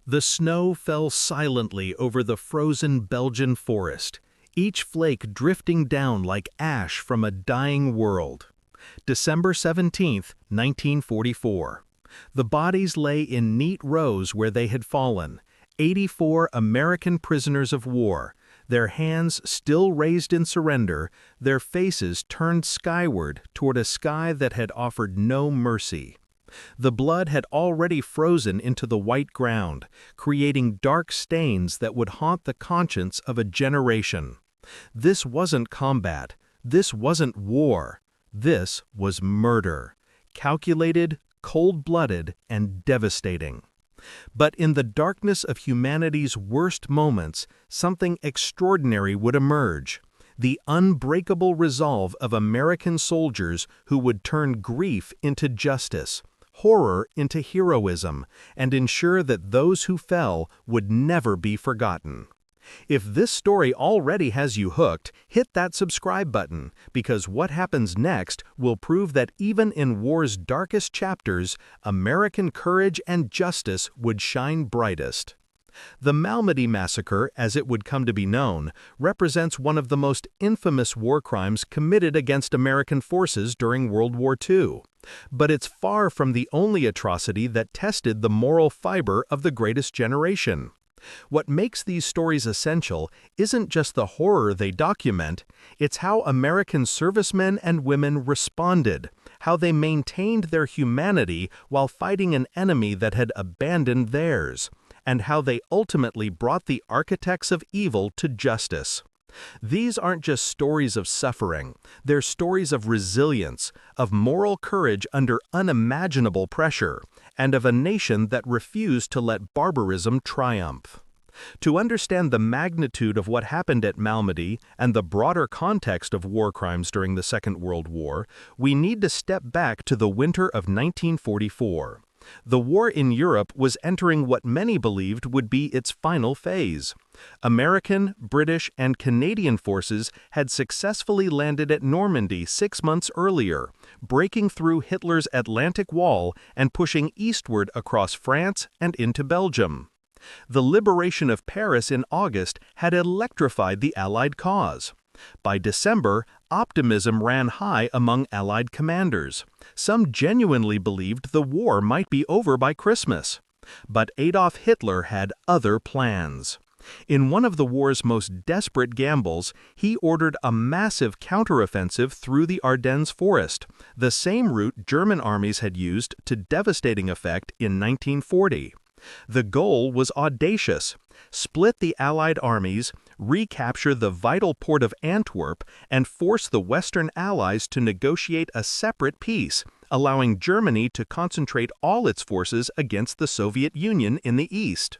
The snow fell silently over the frozen Belgian forest, each flake drifting down like ash from a dying world. December 17, 1944. The bodies lay in neat rows where they had fallen, 84 American prisoners of war, their hands still raised in surrender, their faces turned skyward toward a sky that had offered no mercy. The blood had already frozen into the white ground, creating dark stains that would haunt the conscience of a generation. This wasn't combat. This wasn't war. This was murder. Calculated, cold-blooded, and devastating. But in the darkness of humanity's worst moments, something extraordinary would emerge. The unbreakable resolve of American soldiers who would turn grief into justice, horror into heroism, and ensure that those who fell would never be forgotten. If this story already has you hooked, hit that subscribe button, because what happens next will prove that even in war's darkest chapters, American courage and justice would shine brightest. The Malmedy Massacre, as it would come to be known, represents one of the most infamous war crimes committed against American forces during World War II. But it's far from the only atrocity that tested the moral fiber of the greatest generation. What makes these stories essential isn't just the horror they document, it's how American servicemen and women responded, how they maintained their humanity while fighting an enemy that had abandoned theirs, and how they ultimately brought the architects of evil to justice. These aren't just stories of suffering, they're stories of resilience, of moral courage under unimaginable pressure, and of a nation that refused to let barbarism triumph. To understand the magnitude of what happened at Malmedy and the broader context of war crimes during the Second World War, we need to step back to the winter of 1944. The war in Europe was entering what many believed would be its final phase. American, British, and Canadian forces had successfully landed at Normandy 6 months earlier, breaking through Hitler's Atlantic Wall and pushing eastward across France and into Belgium. The liberation of Paris in August had electrified the Allied cause. By December, optimism ran high among Allied commanders. Some genuinely believed the war might be over by Christmas. But Adolf Hitler had other plans. In one of the war's most desperate gambles, he ordered a massive counteroffensive through the Ardennes forest, the same route German armies had used to devastating effect in 1940. The goal was audacious: split the Allied armies, recapture the vital port of Antwerp, and force the Western Allies to negotiate a separate peace, allowing Germany to concentrate all its forces against the Soviet Union in the east.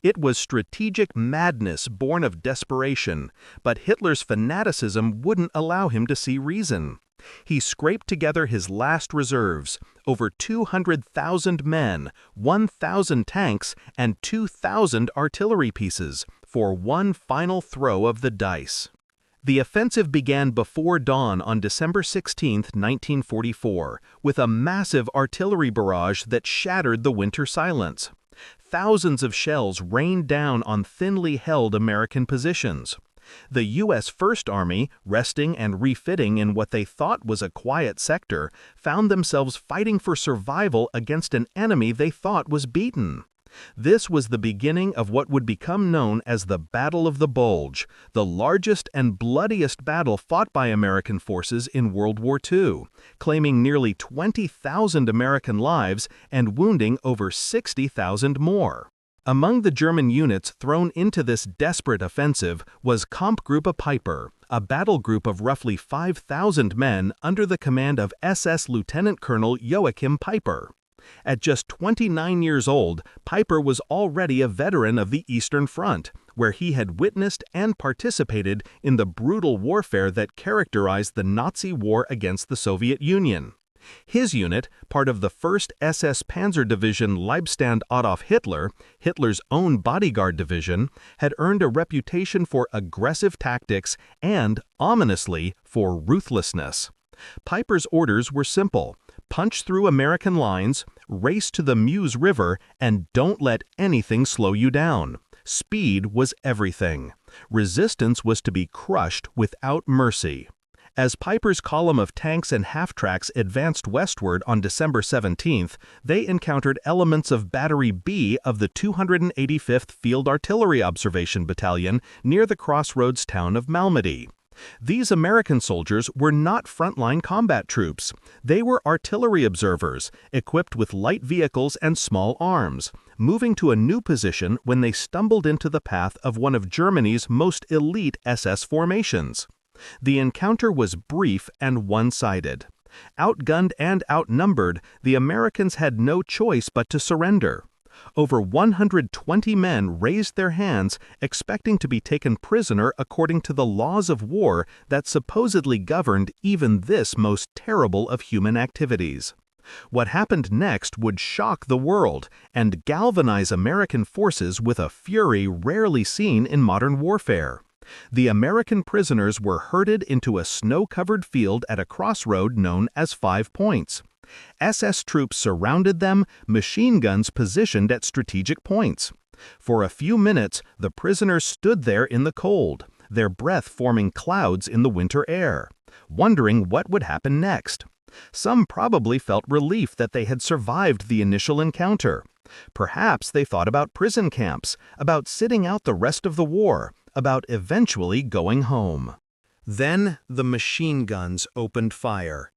It was strategic madness born of desperation, but Hitler's fanaticism wouldn't allow him to see reason. He scraped together his last reserves, over 200,000 men, 1,000 tanks, and 2,000 artillery pieces, for one final throw of the dice. The offensive began before dawn on December 16, 1944, with a massive artillery barrage that shattered the winter silence. Thousands of shells rained down on thinly held American positions. The U.S. First Army, resting and refitting in what they thought was a quiet sector, found themselves fighting for survival against an enemy they thought was beaten. This was the beginning of what would become known as the Battle of the Bulge, the largest and bloodiest battle fought by American forces in World War II, claiming nearly 20,000 American lives and wounding over 60,000 more. Among the German units thrown into this desperate offensive was Kampfgruppe Peiper, a battle group of roughly 5,000 men under the command of SS Lieutenant Colonel Joachim Peiper. At just 29 years old, Peiper was already a veteran of the Eastern Front, where he had witnessed and participated in the brutal warfare that characterized the Nazi war against the Soviet Union. His unit, part of the 1st SS Panzer Division Leibstand Adolf Hitler, Hitler's own bodyguard division, had earned a reputation for aggressive tactics and, ominously, for ruthlessness. Peiper's orders were simple: punch through American lines, race to the Meuse River, and don't let anything slow you down. Speed was everything. Resistance was to be crushed without mercy. As Piper's column of tanks and half-tracks advanced westward on December 17th, they encountered elements of Battery B of the 285th Field Artillery Observation Battalion near the crossroads town of Malmedy. These American soldiers were not frontline combat troops. They were artillery observers, equipped with light vehicles and small arms, moving to a new position when they stumbled into the path of one of Germany's most elite SS formations. The encounter was brief and one-sided. Outgunned and outnumbered, the Americans had no choice but to surrender. Over 120 men raised their hands, expecting to be taken prisoner according to the laws of war that supposedly governed even this most terrible of human activities. What happened next would shock the world and galvanize American forces with a fury rarely seen in modern warfare. The American prisoners were herded into a snow-covered field at a crossroad known as 5 Points. SS troops surrounded them, machine guns positioned at strategic points. For a few minutes, the prisoners stood there in the cold, their breath forming clouds in the winter air, wondering what would happen next. Some probably felt relief that they had survived the initial encounter. Perhaps they thought about prison camps, about sitting out the rest of the war, about eventually going home. Then the machine guns opened fire.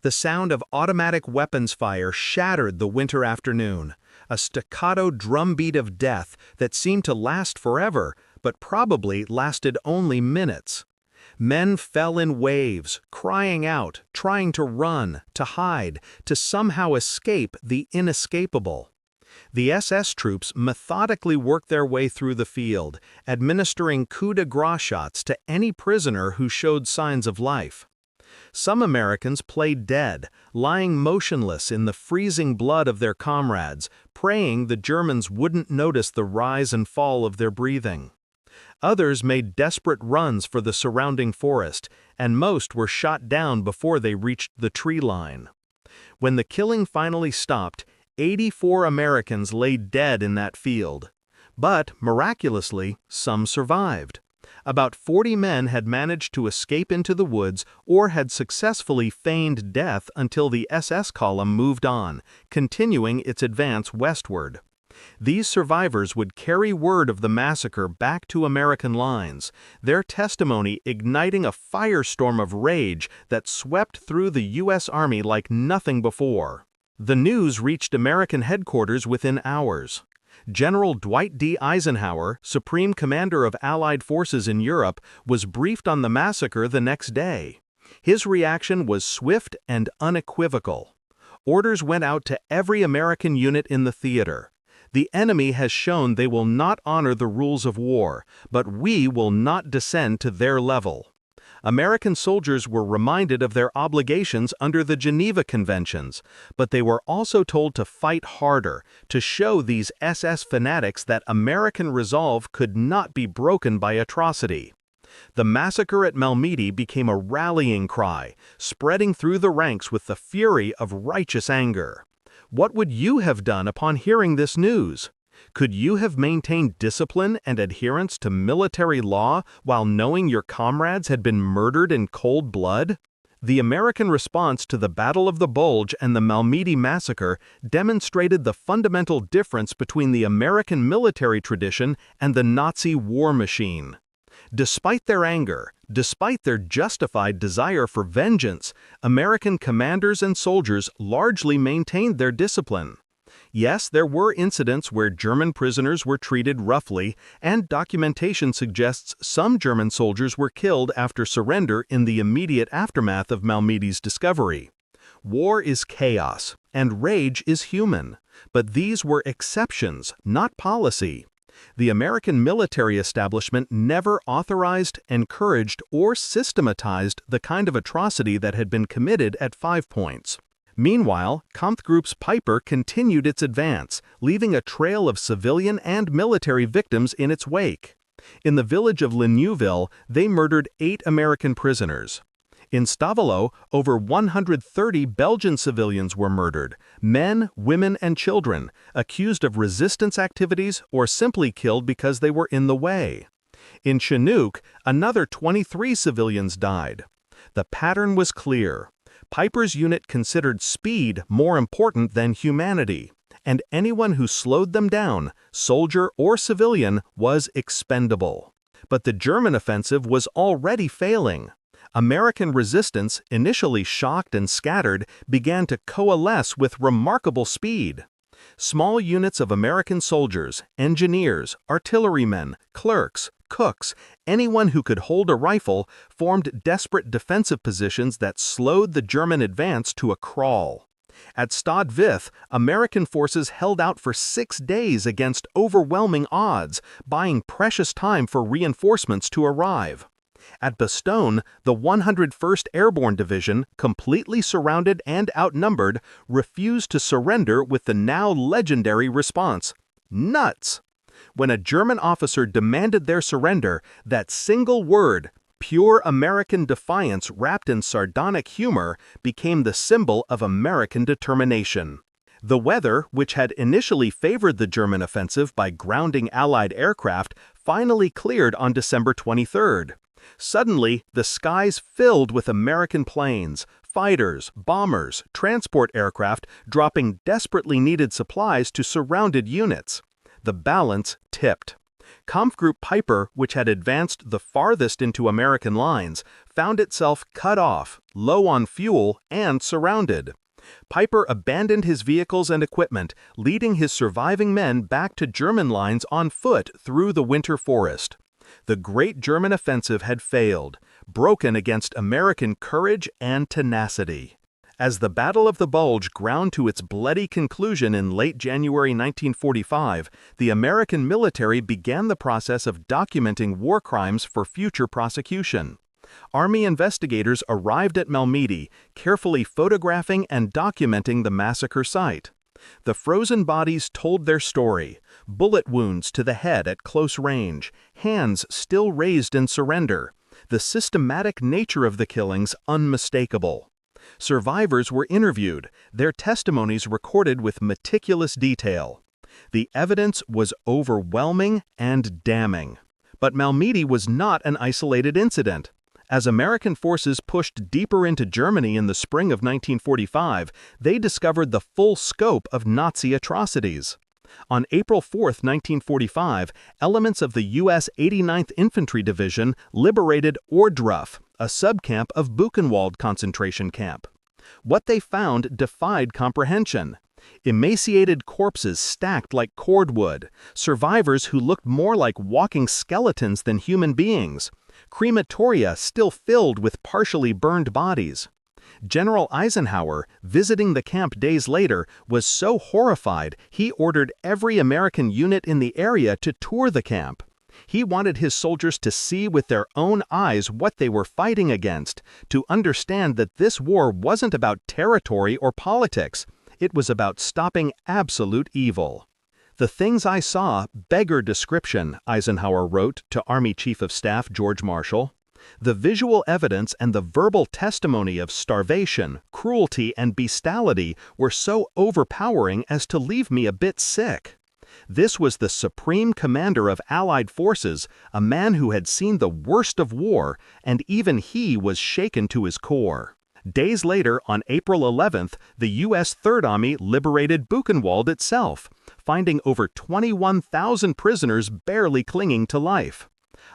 The sound of automatic weapons fire shattered the winter afternoon, a staccato drumbeat of death that seemed to last forever, but probably lasted only minutes. Men fell in waves, crying out, trying to run, to hide, to somehow escape the inescapable. The SS troops methodically worked their way through the field, administering coup de grace shots to any prisoner who showed signs of life. Some Americans played dead, lying motionless in the freezing blood of their comrades, praying the Germans wouldn't notice the rise and fall of their breathing. Others made desperate runs for the surrounding forest, and most were shot down before they reached the tree line. When the killing finally stopped, 84 Americans lay dead in that field. But, miraculously, some survived. About 40 men had managed to escape into the woods or had successfully feigned death until the SS column moved on, continuing its advance westward. These survivors would carry word of the massacre back to American lines, their testimony igniting a firestorm of rage that swept through the U.S. Army like nothing before. The news reached American headquarters within hours. General Dwight D. Eisenhower, Supreme Commander of Allied forces in Europe, was briefed on the massacre the next day. His reaction was swift and unequivocal. Orders went out to every American unit in the theater. The enemy has shown they will not honor the rules of war, but we will not descend to their level. American soldiers were reminded of their obligations under the Geneva Conventions, but they were also told to fight harder, to show these SS fanatics that American resolve could not be broken by atrocity. The massacre at Malmedy became a rallying cry, spreading through the ranks with the fury of righteous anger. What would you have done upon hearing this news? Could you have maintained discipline and adherence to military law while knowing your comrades had been murdered in cold blood? The American response to the Battle of the Bulge and the Malmedy massacre demonstrated the fundamental difference between the American military tradition and the Nazi war machine. Despite their anger, despite their justified desire for vengeance, American commanders and soldiers largely maintained their discipline. Yes, there were incidents where German prisoners were treated roughly, and documentation suggests some German soldiers were killed after surrender in the immediate aftermath of Malmedy's discovery. War is chaos, and rage is human, but these were exceptions, not policy. The American military establishment never authorized, encouraged, or systematized the kind of atrocity that had been committed at 5 Points. Meanwhile, Kampfgrupp's Piper continued its advance, leaving a trail of civilian and military victims in its wake. In the village of Le Neuville, they murdered 8 American prisoners. In Stavolo, over 130 Belgian civilians were murdered, men, women, and children, accused of resistance activities or simply killed because they were in the way. In Chinook, another 23 civilians died. The pattern was clear. Piper's unit considered speed more important than humanity, and anyone who slowed them down, soldier or civilian, was expendable. But the German offensive was already failing. American resistance, initially shocked and scattered, began to coalesce with remarkable speed. Small units of American soldiers, engineers, artillerymen, clerks, cooks, anyone who could hold a rifle, formed desperate defensive positions that slowed the German advance to a crawl. At Stad Vith, American forces held out for 6 days against overwhelming odds, buying precious time for reinforcements to arrive. At Bastogne, the 101st Airborne Division, completely surrounded and outnumbered, refused to surrender with the now legendary response, "Nuts!" When a German officer demanded their surrender, that single word, pure American defiance wrapped in sardonic humor, became the symbol of American determination. The weather, which had initially favored the German offensive by grounding Allied aircraft, finally cleared on December 23rd. Suddenly, the skies filled with American planes, fighters, bombers, transport aircraft dropping desperately needed supplies to surrounded units. The balance tipped. Kampfgruppe Piper, which had advanced the farthest into American lines, found itself cut off, low on fuel, and surrounded. Piper abandoned his vehicles and equipment, leading his surviving men back to German lines on foot through the winter forest. The great German offensive had failed, broken against American courage and tenacity. As the Battle of the Bulge ground to its bloody conclusion in late January 1945, the American military began the process of documenting war crimes for future prosecution. Army investigators arrived at Malmedy, carefully photographing and documenting the massacre site. The frozen bodies told their story: bullet wounds to the head at close range, hands still raised in surrender, the systematic nature of the killings unmistakable. Survivors were interviewed, their testimonies recorded with meticulous detail. The evidence was overwhelming and damning. But Malmedy was not an isolated incident. As American forces pushed deeper into Germany in the spring of 1945, they discovered the full scope of Nazi atrocities. On April 4, 1945, elements of the U.S. 89th Infantry Division liberated Ohrdruf, a subcamp of Buchenwald concentration camp. What they found defied comprehension. Emaciated corpses stacked like cordwood, survivors who looked more like walking skeletons than human beings, crematoria still filled with partially burned bodies. General Eisenhower, visiting the camp days later, was so horrified he ordered every American unit in the area to tour the camp. He wanted his soldiers to see with their own eyes what they were fighting against, to understand that this war wasn't about territory or politics. It was about stopping absolute evil. "The things I saw beggar description," Eisenhower wrote to Army Chief of Staff George Marshall. "The visual evidence and the verbal testimony of starvation, cruelty, and bestiality were so overpowering as to leave me a bit sick." This was the supreme commander of Allied forces, a man who had seen the worst of war, and even he was shaken to his core. Days later, on April 11th, the U.S. Third Army liberated Buchenwald itself, finding over 21,000 prisoners barely clinging to life.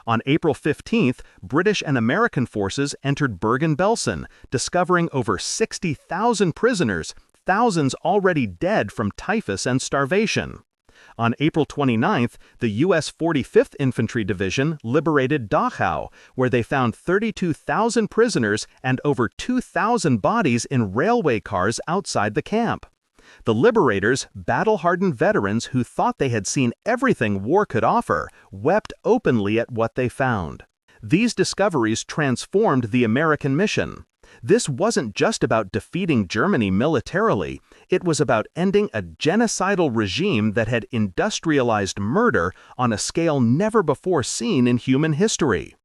On April 15th, British and American forces entered Bergen-Belsen, discovering over 60,000 prisoners, thousands already dead from typhus and starvation. On April 29th, the U.S. 45th Infantry Division liberated Dachau, where they found 32,000 prisoners and over 2,000 bodies in railway cars outside the camp. The liberators, battle-hardened veterans who thought they had seen everything war could offer, wept openly at what they found. These discoveries transformed the American mission. This wasn't just about defeating Germany militarily, it was about ending a genocidal regime that had industrialized murder on a scale never before seen in human history.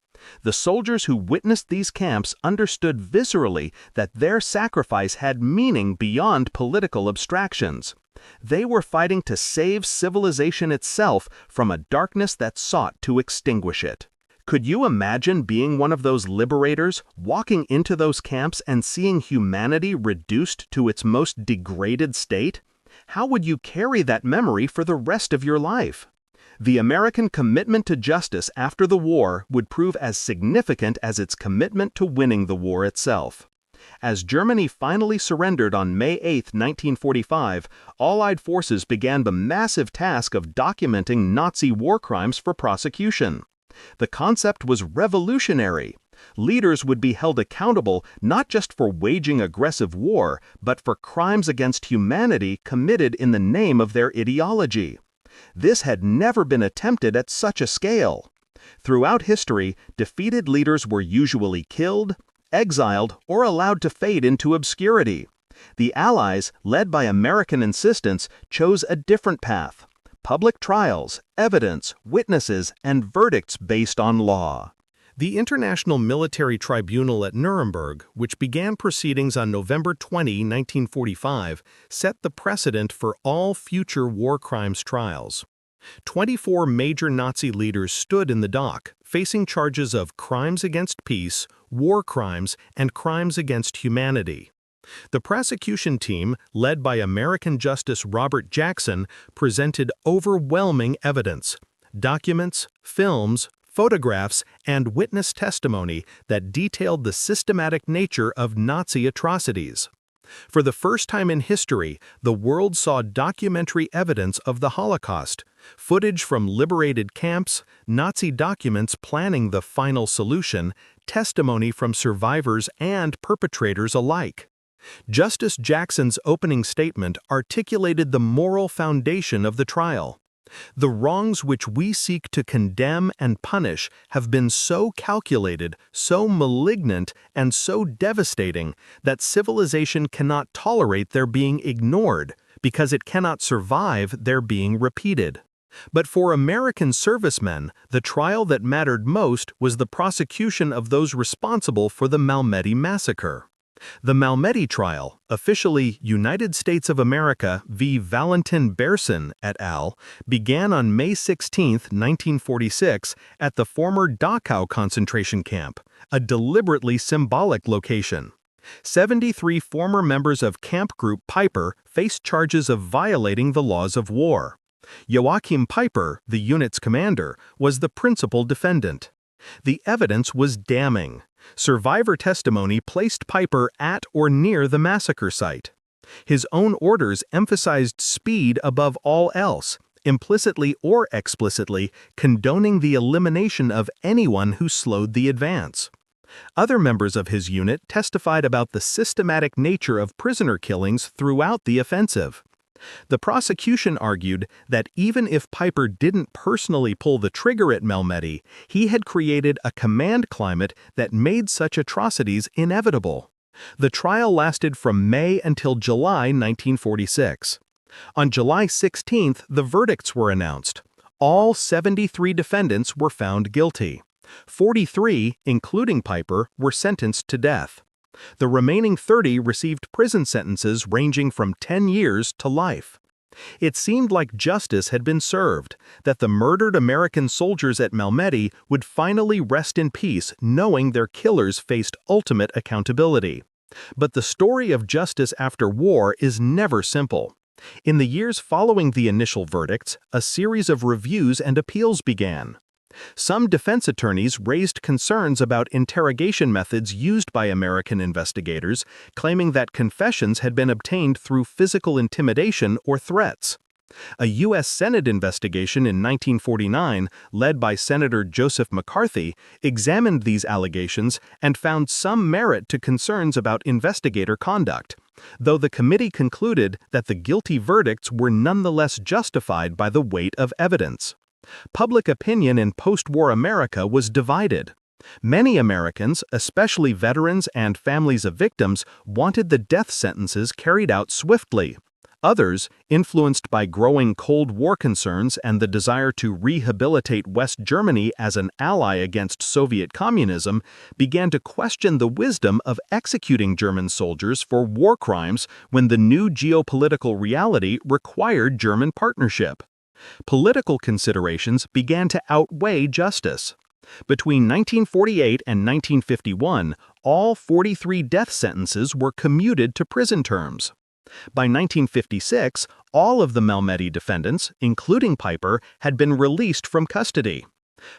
The soldiers who witnessed these camps understood viscerally that their sacrifice had meaning beyond political abstractions. They were fighting to save civilization itself from a darkness that sought to extinguish it. Could you imagine being one of those liberators, walking into those camps and seeing humanity reduced to its most degraded state? How would you carry that memory for the rest of your life? The American commitment to justice after the war would prove as significant as its commitment to winning the war itself. As Germany finally surrendered on May 8, 1945, Allied forces began the massive task of documenting Nazi war crimes for prosecution. The concept was revolutionary. Leaders would be held accountable not just for waging aggressive war, but for crimes against humanity committed in the name of their ideology. This had never been attempted at such a scale. Throughout history, defeated leaders were usually killed, exiled, or allowed to fade into obscurity. The Allies, led by American insistence, chose a different path: public trials, evidence, witnesses, and verdicts based on law. The International Military Tribunal at Nuremberg, which began proceedings on November 20, 1945, set the precedent for all future war crimes trials. 24 major Nazi leaders stood in the dock, facing charges of crimes against peace, war crimes, and crimes against humanity. The prosecution team, led by American Justice Robert Jackson, presented overwhelming evidence: documents, films, photographs, and witness testimony that detailed the systematic nature of Nazi atrocities. For the first time in history, the world saw documentary evidence of the Holocaust, footage from liberated camps, Nazi documents planning the final solution, testimony from survivors and perpetrators alike. Justice Jackson's opening statement articulated the moral foundation of the trial. The wrongs which we seek to condemn and punish have been so calculated, so malignant, and so devastating that civilization cannot tolerate their being ignored, because it cannot survive their being repeated. But for American servicemen, the trial that mattered most was the prosecution of those responsible for the Malmedy massacre. The Malmedy trial, officially United States of America v. Valentin Bersin et al., began on May 16, 1946, at the former Dachau concentration camp, a deliberately symbolic location. 73 former members of Camp Group Piper faced charges of violating the laws of war. Joachim Piper, the unit's commander, was the principal defendant. The evidence was damning. Survivor testimony placed Piper at or near the massacre site. His own orders emphasized speed above all else, implicitly or explicitly condoning the elimination of anyone who slowed the advance. Other members of his unit testified about the systematic nature of prisoner killings throughout the offensive. The prosecution argued that even if Piper didn't personally pull the trigger at Malmedy, he had created a command climate that made such atrocities inevitable. The trial lasted from May until July 1946. On July 16, the verdicts were announced. All 73 defendants were found guilty. 43, including Piper, were sentenced to death. The remaining 30 received prison sentences ranging from 10 years to life. It seemed like justice had been served, that the murdered American soldiers at Malmedy would finally rest in peace knowing their killers faced ultimate accountability. But the story of justice after war is never simple. In the years following the initial verdicts, a series of reviews and appeals began. Some defense attorneys raised concerns about interrogation methods used by American investigators, claiming that confessions had been obtained through physical intimidation or threats. A U.S. Senate investigation in 1949, led by Senator Joseph McCarthy, examined these allegations and found some merit to concerns about investigator conduct, though the committee concluded that the guilty verdicts were nonetheless justified by the weight of evidence. Public opinion in post-war America was divided. Many Americans, especially veterans and families of victims, wanted the death sentences carried out swiftly. Others, influenced by growing Cold War concerns and the desire to rehabilitate West Germany as an ally against Soviet communism, began to question the wisdom of executing German soldiers for war crimes when the new geopolitical reality required German partnership. Political considerations began to outweigh justice. Between 1948 and 1951, all 43 death sentences were commuted to prison terms. By 1956, all of the Malmedy defendants, including Piper, had been released from custody.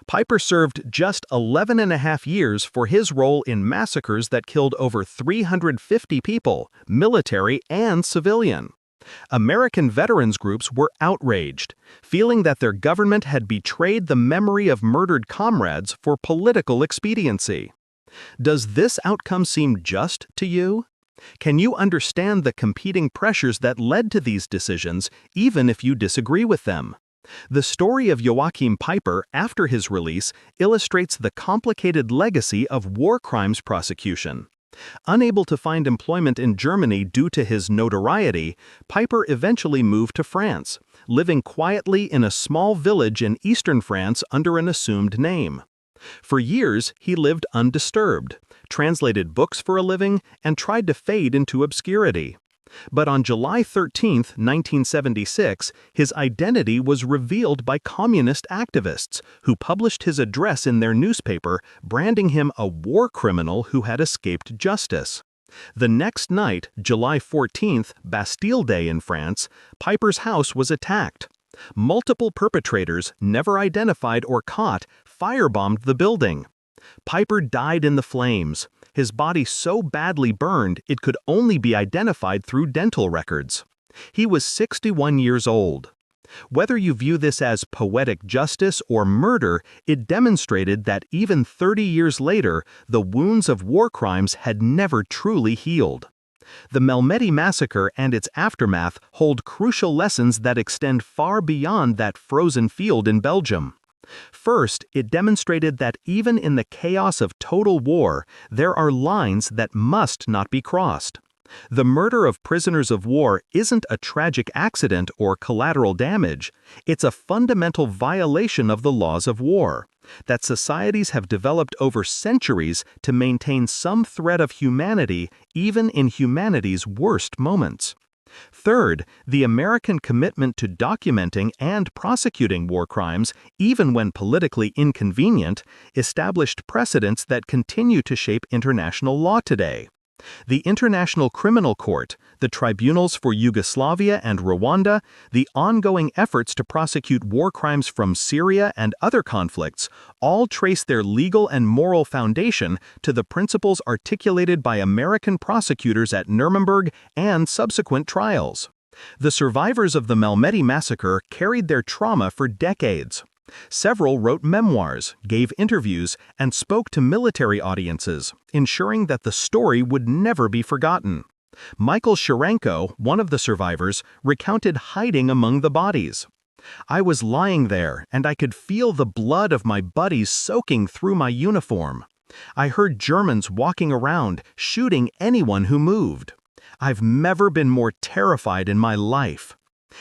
Piper served just 11.5 years for his role in massacres that killed over 350 people, military and civilian. American veterans groups were outraged, feeling that their government had betrayed the memory of murdered comrades for political expediency. Does this outcome seem just to you? Can you understand the competing pressures that led to these decisions, even if you disagree with them? The story of Joachim Piper after his release illustrates the complicated legacy of war crimes prosecution. Unable to find employment in Germany due to his notoriety, Piper eventually moved to France, living quietly in a small village in eastern France under an assumed name. For years, he lived undisturbed, translated books for a living, and tried to fade into obscurity. But on July 13, 1976, his identity was revealed by communist activists who published his address in their newspaper, branding him a war criminal who had escaped justice. The next night, July 14th, Bastille Day in France, Piper's house was attacked. Multiple perpetrators, never identified or caught, firebombed the building. Piper died in the flames, his body so badly burned it could only be identified through dental records. He was 61 years old. Whether you view this as poetic justice or murder, it demonstrated that even 30 years later, the wounds of war crimes had never truly healed. The Malmedy massacre and its aftermath hold crucial lessons that extend far beyond that frozen field in Belgium. First, it demonstrated that even in the chaos of total war, there are lines that must not be crossed. The murder of prisoners of war isn't a tragic accident or collateral damage. It's a fundamental violation of the laws of war that societies have developed over centuries to maintain some thread of humanity even in humanity's worst moments. Third, the American commitment to documenting and prosecuting war crimes, even when politically inconvenient, established precedents that continue to shape international law today. The International Criminal Court, the tribunals for Yugoslavia and Rwanda, the ongoing efforts to prosecute war crimes from Syria and other conflicts, all trace their legal and moral foundation to the principles articulated by American prosecutors at Nuremberg and subsequent trials. The survivors of the Malmedy massacre carried their trauma for decades. Several wrote memoirs, gave interviews, and spoke to military audiences, ensuring that the story would never be forgotten. Michael Sharenko, one of the survivors, recounted hiding among the bodies. "I was lying there, and I could feel the blood of my buddies soaking through my uniform. I heard Germans walking around, shooting anyone who moved. I've never been more terrified in my life."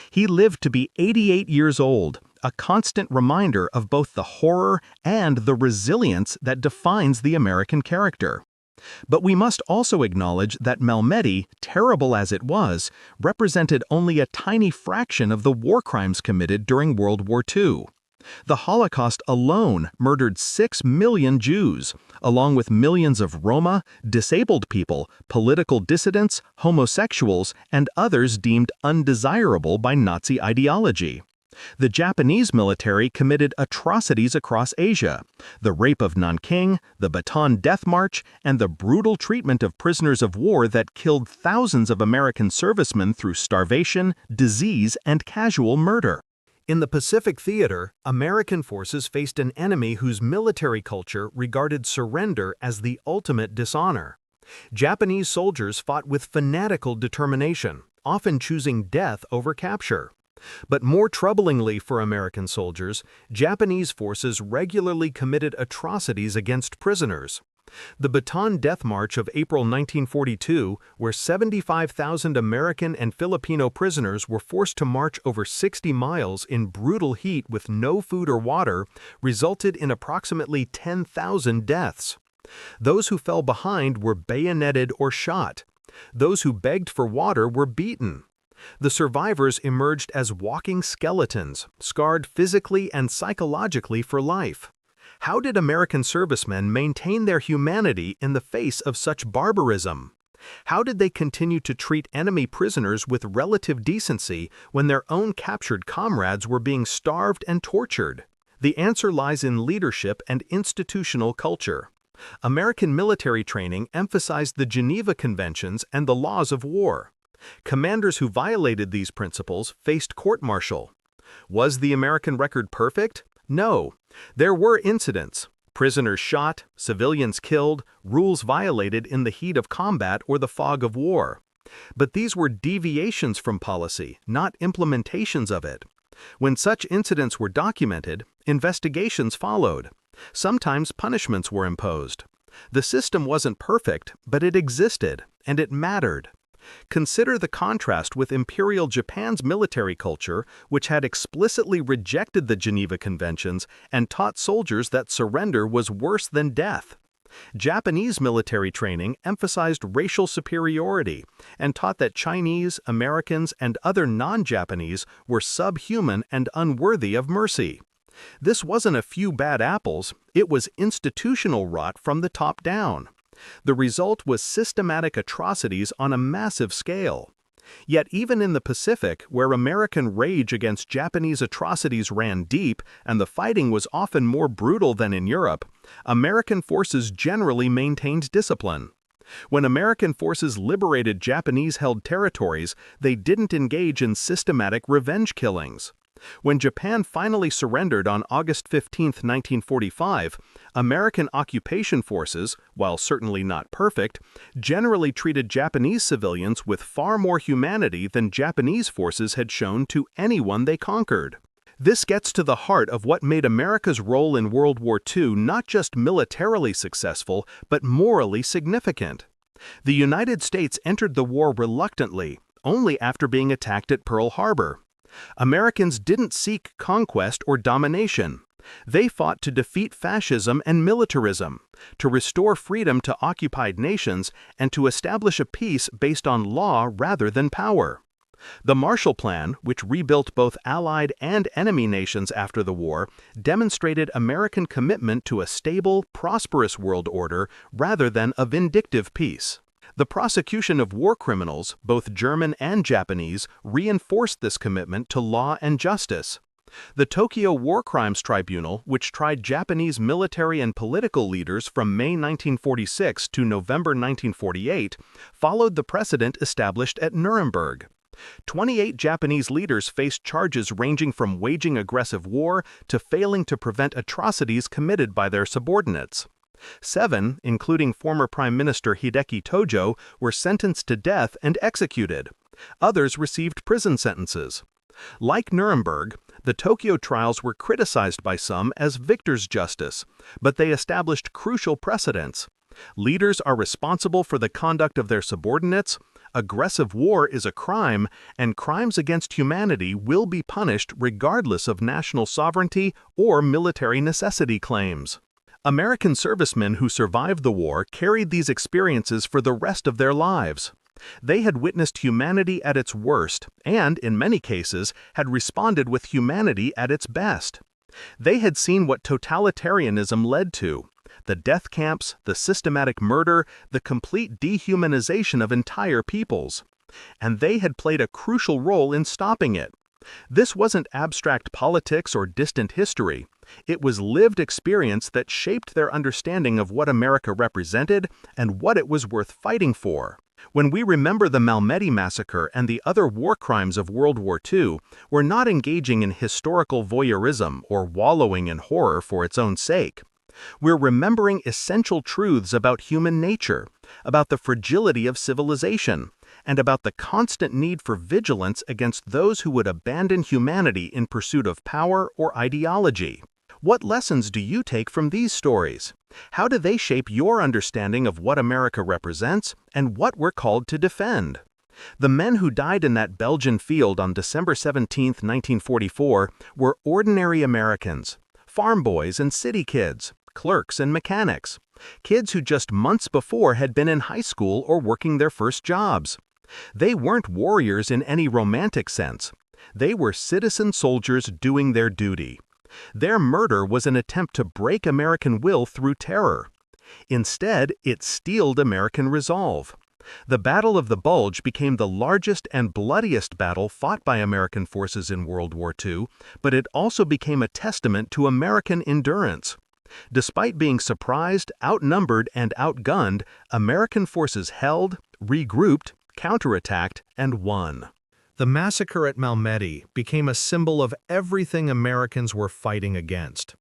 He lived to be 88 years old, a constant reminder of both the horror and the resilience that defines the American character. But we must also acknowledge that Malmedy, terrible as it was, represented only a tiny fraction of the war crimes committed during World War II. The Holocaust alone murdered 6 million Jews, along with millions of Roma, disabled people, political dissidents, homosexuals, and others deemed undesirable by Nazi ideology. The Japanese military committed atrocities across Asia: the rape of Nanking, the Bataan Death March, and the brutal treatment of prisoners of war that killed thousands of American servicemen through starvation, disease, and casual murder. In the Pacific Theater, American forces faced an enemy whose military culture regarded surrender as the ultimate dishonor. Japanese soldiers fought with fanatical determination, often choosing death over capture. But more troublingly for American soldiers, Japanese forces regularly committed atrocities against prisoners. The Bataan Death March of April 1942, where 75,000 American and Filipino prisoners were forced to march over 60 miles in brutal heat with no food or water, resulted in approximately 10,000 deaths. Those who fell behind were bayoneted or shot. Those who begged for water were beaten. The survivors emerged as walking skeletons, scarred physically and psychologically for life. How did American servicemen maintain their humanity in the face of such barbarism? How did they continue to treat enemy prisoners with relative decency when their own captured comrades were being starved and tortured? The answer lies in leadership and institutional culture. American military training emphasized the Geneva Conventions and the laws of war. Commanders who violated these principles faced court-martial. Was the American record perfect? No. There were incidents: prisoners shot, civilians killed, rules violated in the heat of combat or the fog of war. But these were deviations from policy, not implementations of it. When such incidents were documented, investigations followed. Sometimes punishments were imposed. The system wasn't perfect, but it existed, and it mattered. Consider the contrast with Imperial Japan's military culture, which had explicitly rejected the Geneva Conventions and taught soldiers that surrender was worse than death. Japanese military training emphasized racial superiority and taught that Chinese, Americans, and other non-Japanese were subhuman and unworthy of mercy. This wasn't a few bad apples, it was institutional rot from the top down. The result was systematic atrocities on a massive scale. Yet even in the Pacific, where American rage against Japanese atrocities ran deep and the fighting was often more brutal than in Europe, American forces generally maintained discipline. When American forces liberated Japanese-held territories, they didn't engage in systematic revenge killings. When Japan finally surrendered on August 15, 1945, American occupation forces, while certainly not perfect, generally treated Japanese civilians with far more humanity than Japanese forces had shown to anyone they conquered. This gets to the heart of what made America's role in World War II not just militarily successful, but morally significant. The United States entered the war reluctantly, only after being attacked at Pearl Harbor. Americans didn't seek conquest or domination. They fought to defeat fascism and militarism, to restore freedom to occupied nations, and to establish a peace based on law rather than power. The Marshall Plan, which rebuilt both allied and enemy nations after the war, demonstrated American commitment to a stable, prosperous world order rather than a vindictive peace. The prosecution of war criminals, both German and Japanese, reinforced this commitment to law and justice. The Tokyo War Crimes Tribunal, which tried Japanese military and political leaders from May 1946 to November 1948, followed the precedent established at Nuremberg. 28 Japanese leaders faced charges ranging from waging aggressive war to failing to prevent atrocities committed by their subordinates. 7, including former Prime Minister Hideki Tojo, were sentenced to death and executed. Others received prison sentences. Like Nuremberg, the Tokyo trials were criticized by some as victor's justice, but they established crucial precedents. Leaders are responsible for the conduct of their subordinates, aggressive war is a crime, and crimes against humanity will be punished regardless of national sovereignty or military necessity claims. American servicemen who survived the war carried these experiences for the rest of their lives. They had witnessed humanity at its worst and, in many cases, had responded with humanity at its best. They had seen what totalitarianism led to: the death camps, the systematic murder, the complete dehumanization of entire peoples. And they had played a crucial role in stopping it. This wasn't abstract politics or distant history. It was lived experience that shaped their understanding of what America represented and what it was worth fighting for. When we remember the Malmedy Massacre and the other war crimes of World War II, we're not engaging in historical voyeurism or wallowing in horror for its own sake. We're remembering essential truths about human nature, about the fragility of civilization, and about the constant need for vigilance against those who would abandon humanity in pursuit of power or ideology. What lessons do you take from these stories? How do they shape your understanding of what America represents and what we're called to defend? The men who died in that Belgian field on December 17, 1944, were ordinary Americans, farm boys and city kids, clerks and mechanics, kids who just months before had been in high school or working their first jobs. They weren't warriors in any romantic sense. They were citizen soldiers doing their duty. Their murder was an attempt to break American will through terror. Instead, it steeled American resolve. The Battle of the Bulge became the largest and bloodiest battle fought by American forces in World War II, but it also became a testament to American endurance. Despite being surprised, outnumbered, and outgunned, American forces held, regrouped, counterattacked, and won. The massacre at Malmedy became a symbol of everything Americans were fighting against.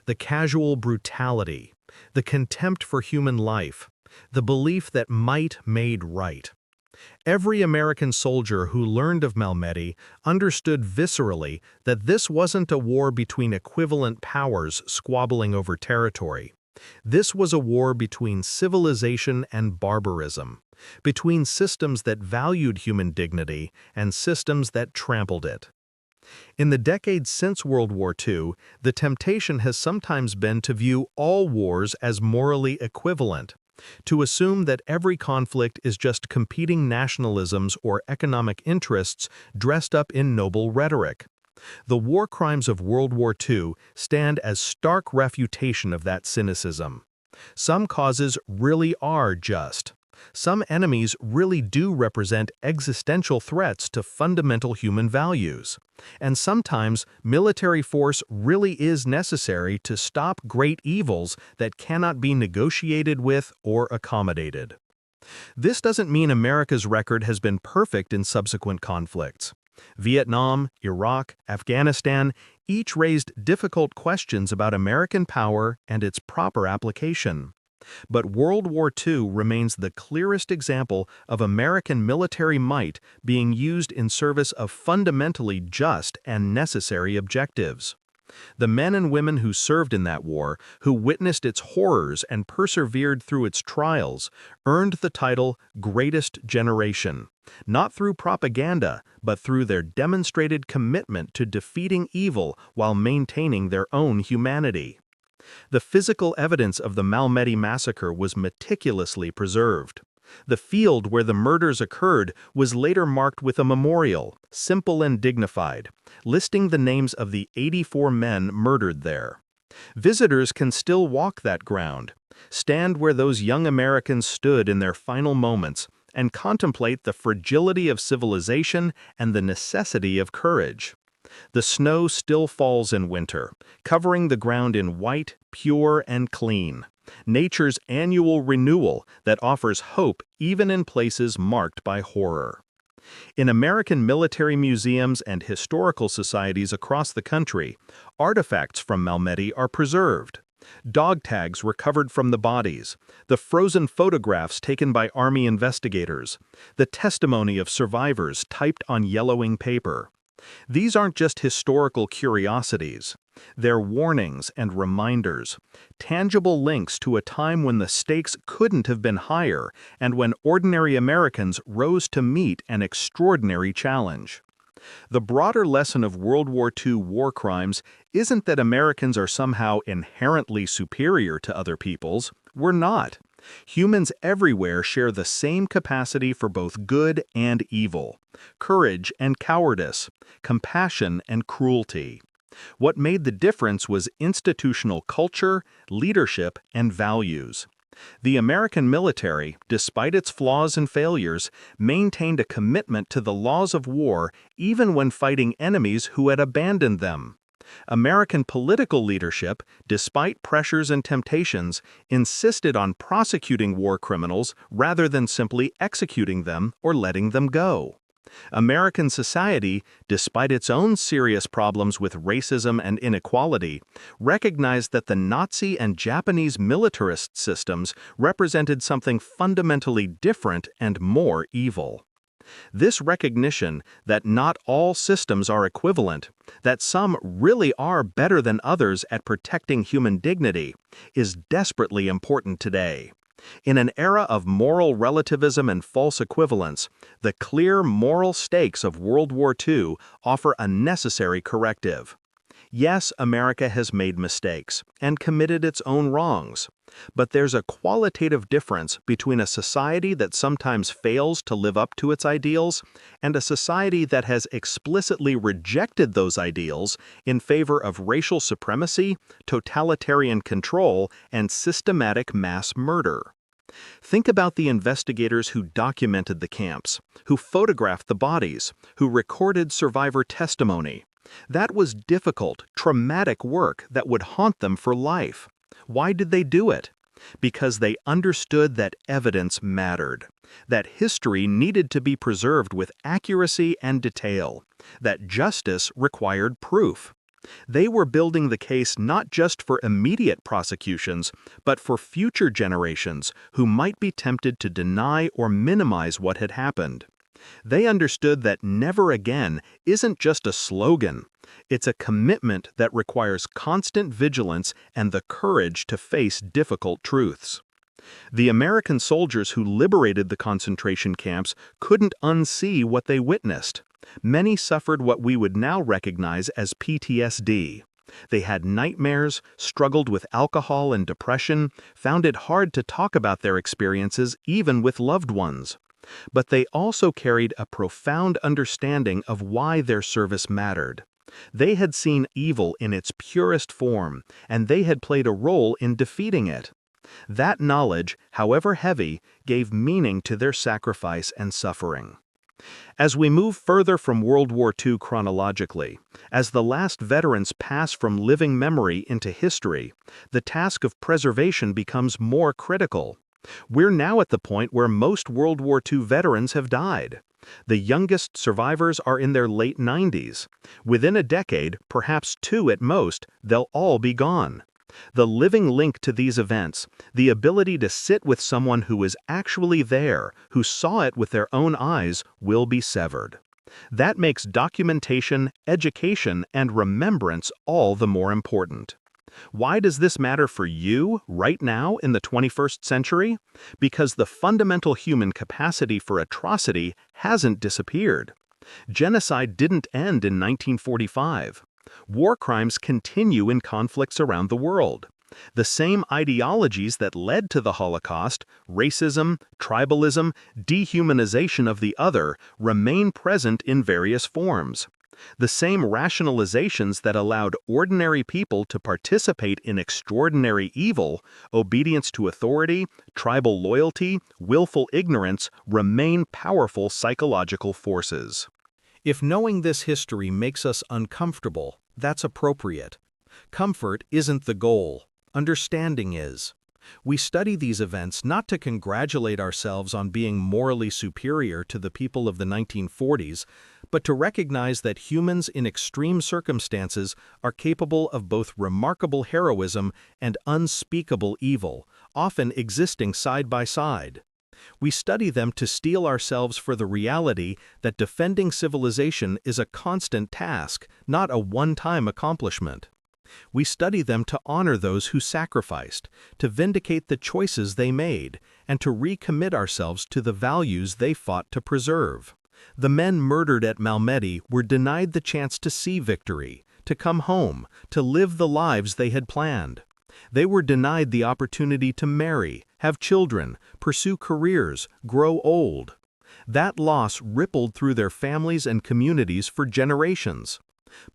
The casual brutality, the contempt for human life, the belief that might made right. Every American soldier who learned of Malmedy understood viscerally that this wasn't a war between equivalent powers squabbling over territory. This was a war between civilization and barbarism, between systems that valued human dignity and systems that trampled it. In the decades since World War II, the temptation has sometimes been to view all wars as morally equivalent, to assume that every conflict is just competing nationalisms or economic interests dressed up in noble rhetoric. The war crimes of World War II stand as stark refutation of that cynicism. Some causes really are just. Some enemies really do represent existential threats to fundamental human values. And sometimes military force really is necessary to stop great evils that cannot be negotiated with or accommodated. This doesn't mean America's record has been perfect in subsequent conflicts. Vietnam, Iraq, Afghanistan each raised difficult questions about American power and its proper application. But World War II remains the clearest example of American military might being used in service of fundamentally just and necessary objectives. The men and women who served in that war, who witnessed its horrors and persevered through its trials, earned the title Greatest Generation, not through propaganda, but through their demonstrated commitment to defeating evil while maintaining their own humanity. The physical evidence of the Malmedy massacre was meticulously preserved. The field where the murders occurred was later marked with a memorial, simple and dignified, listing the names of the 84 men murdered there. Visitors can still walk that ground, stand where those young Americans stood in their final moments, and contemplate the fragility of civilization and the necessity of courage. The snow still falls in winter, covering the ground in white, pure, and clean. Nature's annual renewal that offers hope even in places marked by horror. In American military museums and historical societies across the country, artifacts from Malmedy are preserved. Dog tags recovered from the bodies, the frozen photographs taken by Army investigators, the testimony of survivors typed on yellowing paper. These aren't just historical curiosities. They're warnings and reminders, tangible links to a time when the stakes couldn't have been higher and when ordinary Americans rose to meet an extraordinary challenge. The broader lesson of World War II war crimes isn't that Americans are somehow inherently superior to other peoples. We're not. Humans everywhere share the same capacity for both good and evil, courage and cowardice, compassion and cruelty. What made the difference was institutional culture, leadership, and values. The American military, despite its flaws and failures, maintained a commitment to the laws of war even when fighting enemies who had abandoned them. American political leadership, despite pressures and temptations, insisted on prosecuting war criminals rather than simply executing them or letting them go. American society, despite its own serious problems with racism and inequality, recognized that the Nazi and Japanese militarist systems represented something fundamentally different and more evil. This recognition that not all systems are equivalent, that some really are better than others at protecting human dignity, is desperately important today. In an era of moral relativism and false equivalence, the clear moral stakes of World War II offer a necessary corrective. Yes, America has made mistakes and committed its own wrongs, but there's a qualitative difference between a society that sometimes fails to live up to its ideals and a society that has explicitly rejected those ideals in favor of racial supremacy, totalitarian control, and systematic mass murder. Think about the investigators who documented the camps, who photographed the bodies, who recorded survivor testimony. That was difficult, traumatic work that would haunt them for life. Why did they do it? Because they understood that evidence mattered, that history needed to be preserved with accuracy and detail, that justice required proof. They were building the case not just for immediate prosecutions, but for future generations who might be tempted to deny or minimize what had happened. They understood that never again isn't just a slogan. It's a commitment that requires constant vigilance and the courage to face difficult truths. The American soldiers who liberated the concentration camps couldn't unsee what they witnessed. Many suffered what we would now recognize as PTSD. They had nightmares, struggled with alcohol and depression, found it hard to talk about their experiences even with loved ones. But they also carried a profound understanding of why their service mattered. They had seen evil in its purest form, and they had played a role in defeating it. That knowledge, however heavy, gave meaning to their sacrifice and suffering. As we move further from World War II chronologically, as the last veterans pass from living memory into history, the task of preservation becomes more critical. We're now at the point where most World War II veterans have died. The youngest survivors are in their late 90s. Within a decade, perhaps 2 at most, they'll all be gone. The living link to these events, the ability to sit with someone who was actually there, who saw it with their own eyes, will be severed. That makes documentation, education, and remembrance all the more important. Why does this matter for you right now in the 21st century? Because the fundamental human capacity for atrocity hasn't disappeared. Genocide didn't end in 1945. War crimes continue in conflicts around the world. The same ideologies that led to the Holocaust, racism, tribalism, dehumanization of the other, remain present in various forms. The same rationalizations that allowed ordinary people to participate in extraordinary evil, obedience to authority, tribal loyalty, willful ignorance, remain powerful psychological forces. If knowing this history makes us uncomfortable, that's appropriate. Comfort isn't the goal. Understanding is. We study these events not to congratulate ourselves on being morally superior to the people of the 1940s, but to recognize that humans in extreme circumstances are capable of both remarkable heroism and unspeakable evil, often existing side by side. We study them to steel ourselves for the reality that defending civilization is a constant task, not a one-time accomplishment. We study them to honor those who sacrificed, to vindicate the choices they made, and to recommit ourselves to the values they fought to preserve. The men murdered at Malmedy were denied the chance to see victory, to come home, to live the lives they had planned. They were denied the opportunity to marry, have children, pursue careers, grow old. That loss rippled through their families and communities for generations.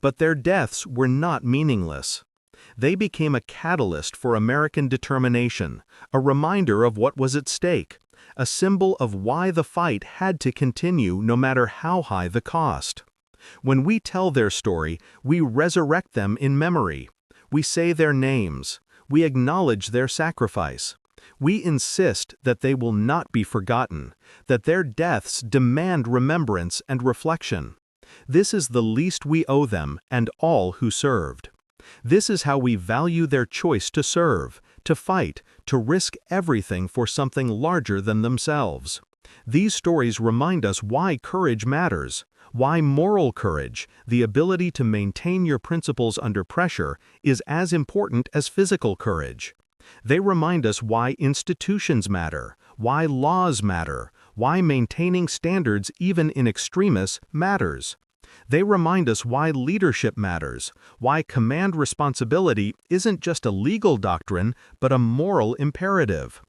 But their deaths were not meaningless. They became a catalyst for American determination, a reminder of what was at stake, a symbol of why the fight had to continue no matter how high the cost. When we tell their story, we resurrect them in memory. We say their names. We acknowledge their sacrifice. We insist that they will not be forgotten, that their deaths demand remembrance and reflection. This is the least we owe them and all who served. This is how we value their choice to serve, to fight, to risk everything for something larger than themselves. These stories remind us why courage matters, why moral courage, the ability to maintain your principles under pressure, is as important as physical courage. They remind us why institutions matter, why laws matter, why maintaining standards even in extremis matters. They remind us why leadership matters, why command responsibility isn't just a legal doctrine, but a moral imperative.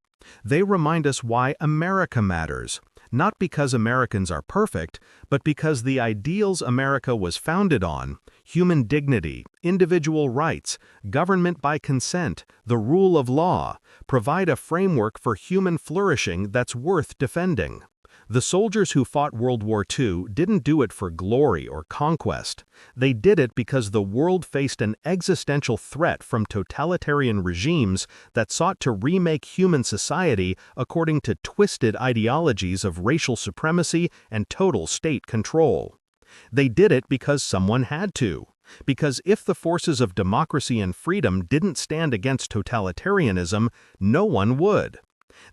They remind us why America matters, not because Americans are perfect, but because the ideals America was founded on, human dignity, individual rights, government by consent, the rule of law, provide a framework for human flourishing that's worth defending. The soldiers who fought World War II didn't do it for glory or conquest. They did it because the world faced an existential threat from totalitarian regimes that sought to remake human society according to twisted ideologies of racial supremacy and total state control. They did it because someone had to. Because if the forces of democracy and freedom didn't stand against totalitarianism, no one would.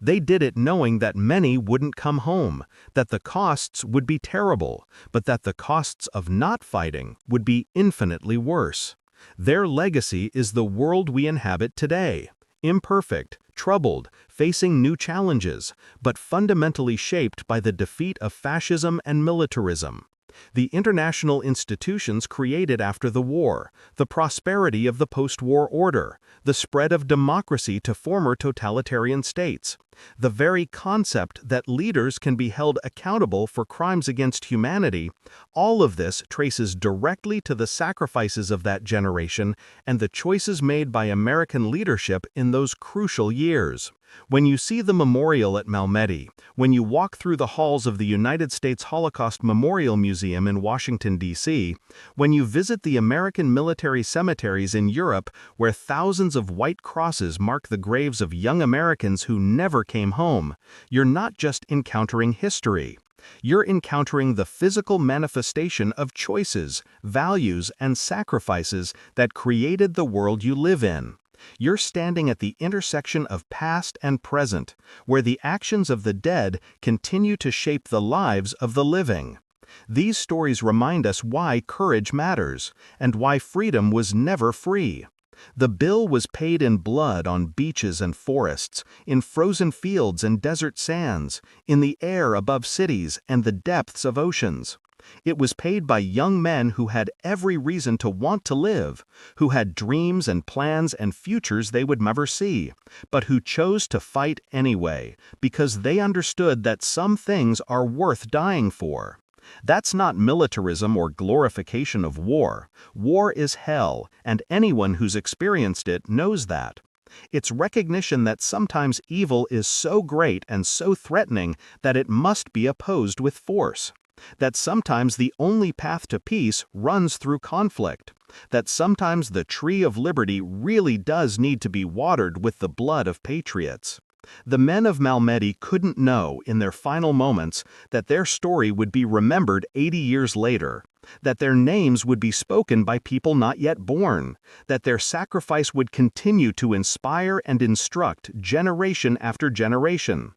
They did it knowing that many wouldn't come home, that the costs would be terrible, but that the costs of not fighting would be infinitely worse. Their legacy is the world we inhabit today, imperfect, troubled, facing new challenges, but fundamentally shaped by the defeat of fascism and militarism. The international institutions created after the war, the prosperity of the post-war order, the spread of democracy to former totalitarian states, the very concept that leaders can be held accountable for crimes against humanity, all of this traces directly to the sacrifices of that generation and the choices made by American leadership in those crucial years. When you see the memorial at Malmedy, when you walk through the halls of the United States Holocaust Memorial Museum in Washington, D.C., when you visit the American military cemeteries in Europe where thousands of white crosses mark the graves of young Americans who never came home, you're not just encountering history. You're encountering the physical manifestation of choices, values, and sacrifices that created the world you live in. You're standing at the intersection of past and present, where the actions of the dead continue to shape the lives of the living. These stories remind us why courage matters, and why freedom was never free. The bill was paid in blood on beaches and forests, in frozen fields and desert sands, in the air above cities and the depths of oceans. It was paid by young men who had every reason to want to live, who had dreams and plans and futures they would never see, but who chose to fight anyway, because they understood that some things are worth dying for. That's not militarism or glorification of war. War is hell, and anyone who's experienced it knows that. It's recognition that sometimes evil is so great and so threatening that it must be opposed with force. That sometimes the only path to peace runs through conflict. That sometimes the tree of liberty really does need to be watered with the blood of patriots. The men of Malmedy couldn't know, in their final moments, that their story would be remembered 80 years later, that their names would be spoken by people not yet born, that their sacrifice would continue to inspire and instruct generation after generation.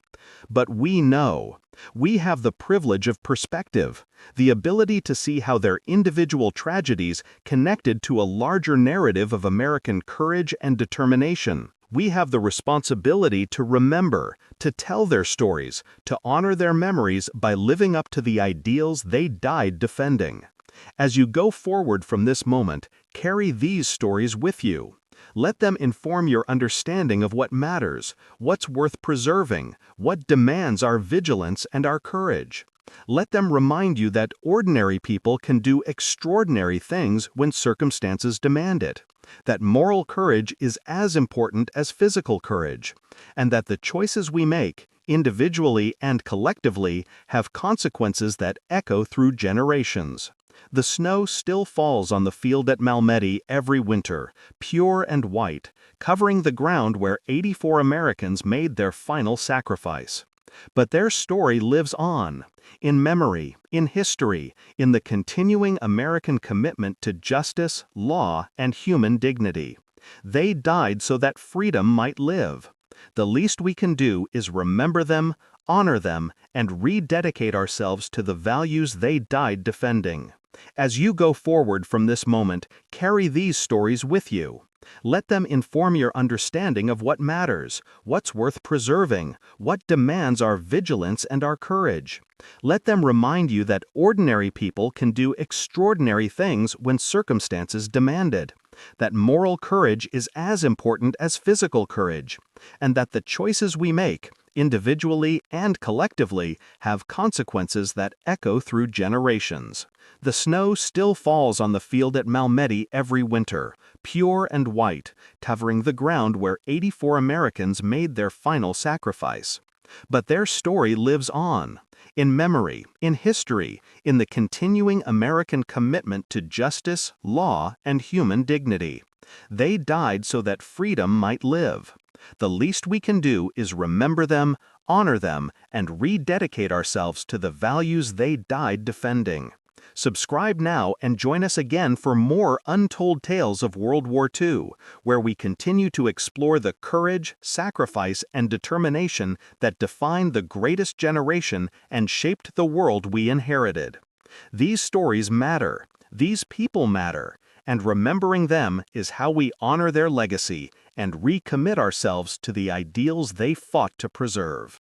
But we know. We have the privilege of perspective, the ability to see how their individual tragedies connected to a larger narrative of American courage and determination. We have the responsibility to remember, to tell their stories, to honor their memories by living up to the ideals they died defending. As you go forward from this moment, carry these stories with you. Let them inform your understanding of what matters, what's worth preserving, what demands our vigilance and our courage. Let them remind you that ordinary people can do extraordinary things when circumstances demand it, that moral courage is as important as physical courage, and that the choices we make, individually and collectively, have consequences that echo through generations. The snow still falls on the field at Malmedy every winter, pure and white, covering the ground where 84 Americans made their final sacrifice. But their story lives on, in memory, in history, in the continuing American commitment to justice, law, and human dignity. They died so that freedom might live. The least we can do is remember them, honor them, and rededicate ourselves to the values they died defending. As you go forward from this moment, carry these stories with you. Let them inform your understanding of what matters, what's worth preserving, what demands our vigilance and our courage. Let them remind you that ordinary people can do extraordinary things when circumstances demand it, that moral courage is as important as physical courage, and that the choices we make, individually and collectively, have consequences that echo through generations. The snow still falls on the field at Malmedy every winter, pure and white, covering the ground where 84 Americans made their final sacrifice. But their story lives on, in memory, in history, in the continuing American commitment to justice, law, and human dignity. They died so that freedom might live. The least we can do is remember them, honor them, and rededicate ourselves to the values they died defending. Subscribe now and join us again for more untold tales of World War II, where we continue to explore the courage, sacrifice, and determination that defined the greatest generation and shaped the world we inherited. These stories matter, these people matter, and remembering them is how we honor their legacy and recommit ourselves to the ideals they fought to preserve.